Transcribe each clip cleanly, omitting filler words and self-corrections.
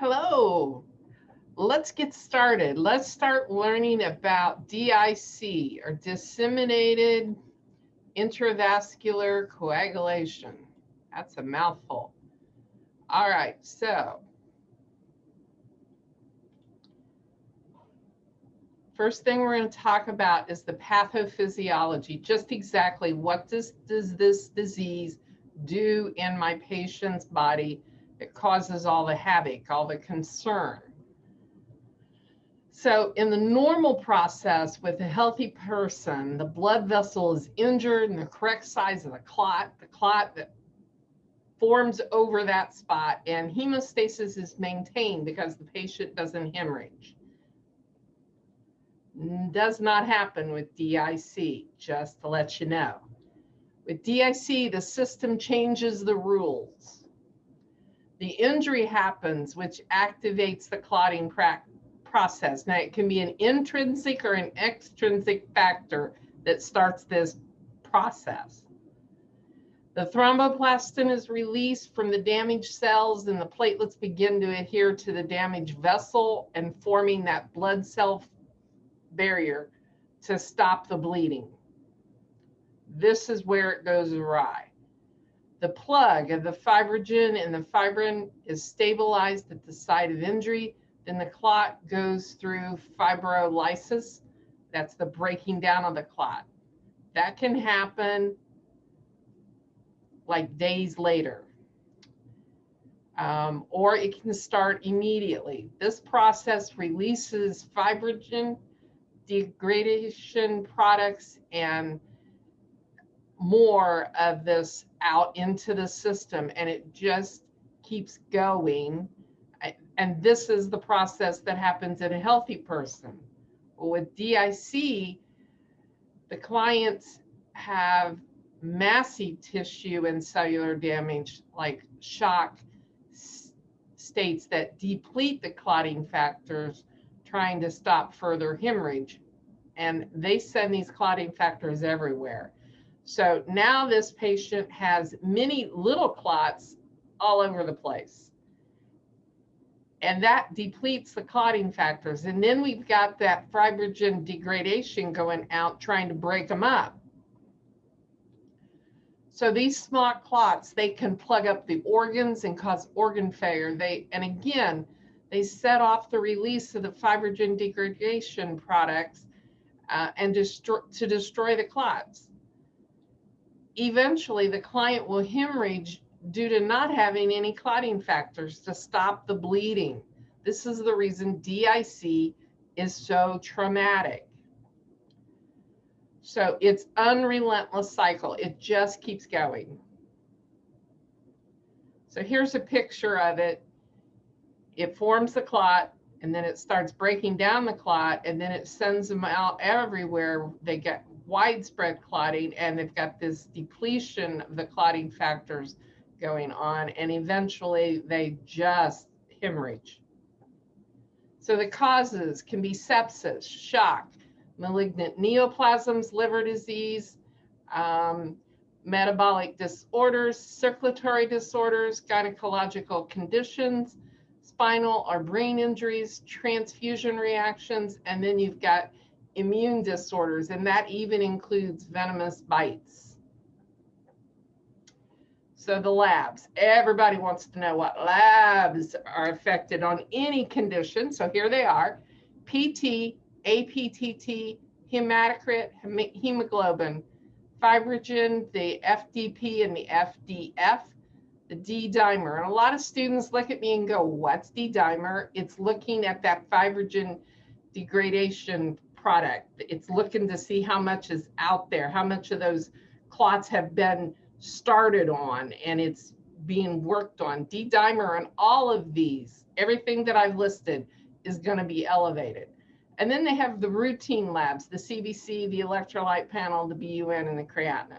Hello, let's get started. Let's start learning about DIC, or Disseminated Intravascular Coagulation. That's a mouthful. All right, so first thing we're going to talk about is the pathophysiology. Just exactly what does this disease do in my patient's body that causes all the havoc, all the concern. So in the normal process with a healthy person, the blood vessel is injured and the correct size of the clot that forms over that spot, and hemostasis is maintained because the patient doesn't hemorrhage. Does not happen with DIC, just to let you know. With DIC, the system changes the rules. The injury happens, which activates the clotting process. Now, it can be an intrinsic or an extrinsic factor that starts this process. The thromboplastin is released from the damaged cells, and the platelets begin to adhere to the damaged vessel and forming that blood cell barrier to stop the bleeding. This is where it goes awry. The plug of the fibrogen and the fibrin is stabilized at the site of injury. Then the clot goes through fibrolysis. That's the breaking down of the clot. That can happen like days later. Or it can start immediately. This process releases fibrogen degradation products and more of this out into the system, and it just keeps going. And this is the process that happens in a healthy person. With DIC, the clients have massive tissue and cellular damage, like shock states that deplete the clotting factors, trying to stop further hemorrhage. And they send these clotting factors everywhere. So now this patient has many little clots all over the place. And that depletes the clotting factors. And then we've got that fibrogen degradation going out, trying to break them up. So these small clots, they can plug up the organs and cause organ failure. And again, they set off the release of the fibrogen degradation products and to destroy the clots. Eventually, the client will hemorrhage due to not having any clotting factors to stop the bleeding. This is the reason DIC is so traumatic. So it's unrelentless cycle. It just keeps going. So here's a picture of it. It forms the clot, and then it starts breaking down the clot, and then it sends them out everywhere. They get widespread clotting, and they've got this depletion of the clotting factors going on, and eventually they just hemorrhage. So the causes can be sepsis, shock, malignant neoplasms, liver disease, metabolic disorders, circulatory disorders, gynecological conditions, spinal or brain injuries, transfusion reactions, and then you've got immune disorders, and that even includes venomous bites. So the labs, everybody wants to know what labs are affected on any condition. So here they are: PT, APTT, hematocrit, hemoglobin, fibrogen, the FDP and the FDF, the D-dimer. And a lot of students look at me and go, what's D-dimer? It's looking at that fibrogen degradation product. It's looking to see how much is out there, how much of those clots have been started on, and it's being worked on. D-dimer and all of these, everything that I've listed is going to be elevated. And then they have the routine labs, the CBC, the electrolyte panel, the BUN, and the creatinine.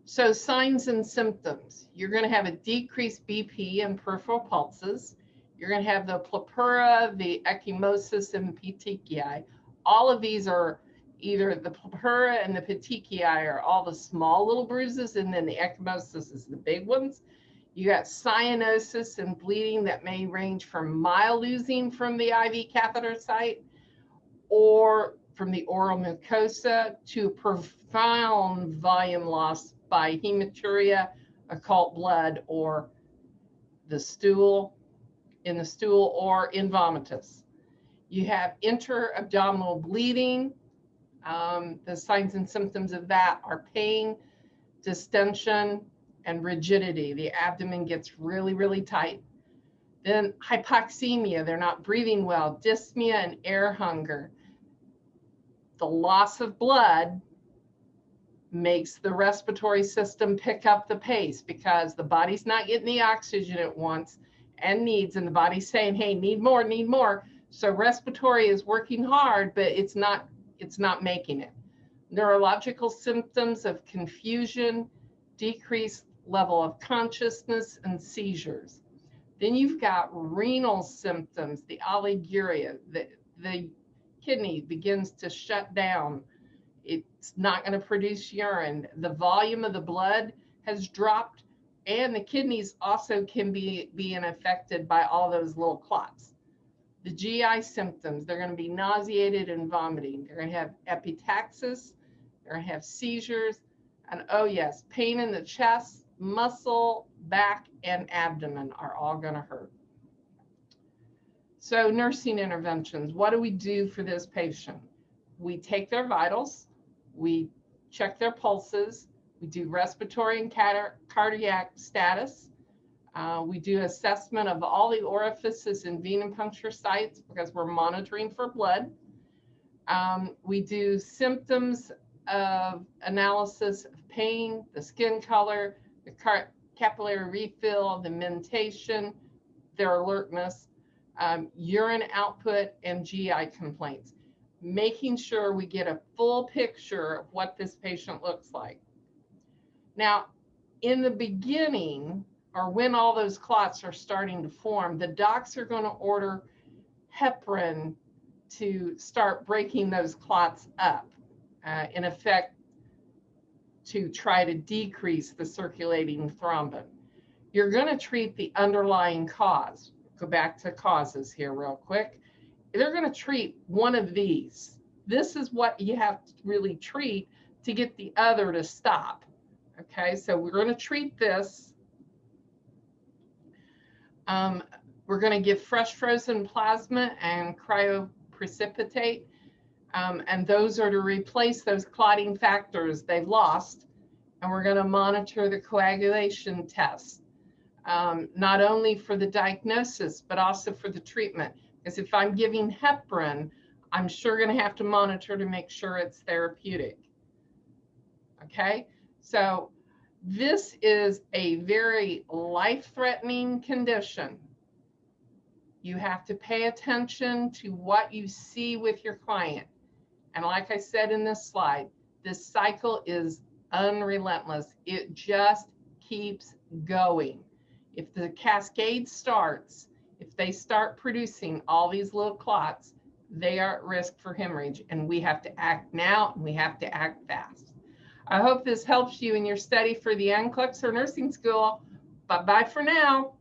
So signs and symptoms. You're going to have a decreased BP and peripheral pulses. You're going to have the purpura, the ecchymosis, and the petechiae. All of these are either the purpura and the petechiae are all the small little bruises, and then the ecchymosis is the big ones. You got cyanosis and bleeding that may range from mild oozing from the IV catheter site or from the oral mucosa to profound volume loss by hematuria, occult blood, or the stool, in the stool or in vomitus. You have intra-abdominal bleeding. The signs and symptoms of that are pain, distension, and rigidity. The abdomen gets really, really tight. Then hypoxemia, they're not breathing well, dyspnea and air hunger. The loss of blood makes the respiratory system pick up the pace because the body's not getting the oxygen it wants and needs, and the body's saying, hey, need more, need more. So respiratory is working hard, but it's not making it. Neurological symptoms of confusion, decreased level of consciousness, and seizures. Then you've got renal symptoms, the oliguria, the kidney begins to shut down. It's not going to produce urine. The volume of the blood has dropped, and the kidneys also can be affected by all those little clots. The GI symptoms, they're going to be nauseated and vomiting. They're going to have epistaxis, they're going to have seizures, and oh yes, pain in the chest, muscle, back, and abdomen are all going to hurt. So nursing interventions, what do we do for this patient? We take their vitals, we check their pulses, we do respiratory and cardiac status. We do assessment of all the orifices and venipuncture sites because we're monitoring for blood. We do symptoms of analysis of pain, the skin color, the capillary refill, the mentation, their alertness, urine output, and GI complaints, making sure we get a full picture of what this patient looks like. Now, in the beginning, or when all those clots are starting to form, the docs are going to order heparin to start breaking those clots up, in effect, to try to decrease the circulating thrombin. You're going to treat the underlying cause. Go back to causes here real quick. They're going to treat one of these. This is what you have to really treat to get the other to stop. Okay, so we're going to treat this. We're going to give fresh frozen plasma and cryoprecipitate, and those are to replace those clotting factors they've lost. And we're going to monitor the coagulation test, not only for the diagnosis, but also for the treatment. Because if I'm giving heparin, I'm sure going to have to monitor to make sure it's therapeutic. Okay, so this is a very life-threatening condition. You have to pay attention to what you see with your client. And like I said in this slide, this cycle is unrelentless. It just keeps going. If the cascade starts, if they start producing all these little clots, they are at risk for hemorrhage, and we have to act now, and we have to act fast. I hope this helps you in your study for the NCLEX or nursing school. Bye-bye for now.